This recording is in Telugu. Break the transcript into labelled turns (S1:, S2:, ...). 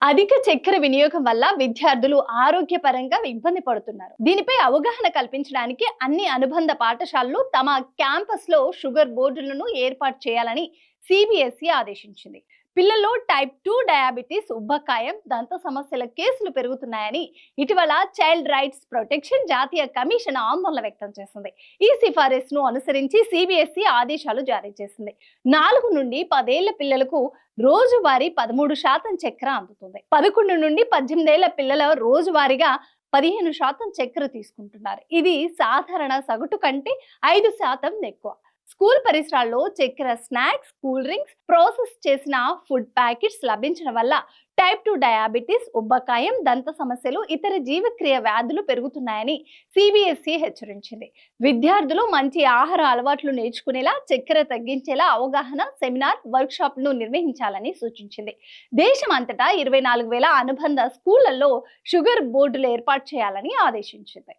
S1: అధిక చక్కెర వినియోగం వల్ల విద్యార్థులు ఆరోగ్యపరంగా ఇబ్బంది పడుతున్నారు. దీనిపై అవగాహన కల్పించడానికి అన్ని అనుబంధ పాఠశాలలు తమ క్యాంపస్ లో షుగర్ బోర్డులను ఏర్పాటు చేయాలని సిబిఎస్ఈ ఆదేశించింది. పిల్లల్లో టైప్ 2 డయాబెటీస్, ఉబ్బకాయం, దంత సమస్యల కేసులు పెరుగుతున్నాయని ఇటీవల చైల్డ్ రైట్స్ ప్రొటెక్షన్ జాతీయ కమిషన్ ఆందోళన వ్యక్తం చేసింది. ఈ సిఫారసును అనుసరించి సిబిఎస్ఈ ఆదేశాలు జారీ చేసింది. 4 నుండి 10 ఏళ్ల పిల్లలకు రోజువారీ 13% చక్కెర అందుతుంది. 11 నుండి 18 ఏళ్ల పిల్లల రోజువారీగా 15% చక్కెర తీసుకుంటున్నారు. ఇది సాధారణ సగటు కంటే 5% ఎక్కువ. స్కూల్ పరిసరాల్లో చక్కెర స్నాక్స్, కూల్ డ్రింక్స్, ప్రాసెస్ చేసిన ఫుడ్ ప్యాకెట్స్ లభించడం వల్ల టైప్ 2 డయాబెటీస్, ఉబ్బకాయం, దంత సమస్యలు, ఇతర జీవక్రియ వ్యాధులు పెరుగుతున్నాయని సిబిఎస్ఈ హెచ్చరించింది. విద్యార్థులు మంచి ఆహార అలవాట్లు నేర్చుకునేలా చక్కెర తగ్గించేలా అవగాహన సెమినార్, వర్క్షాప్లను నిర్వహించాలని సూచించింది. దేశమంతటా 24,000 అనుబంధ స్కూళ్లలో షుగర్ బోర్డులు ఏర్పాటు చేయాలని ఆదేశించింది.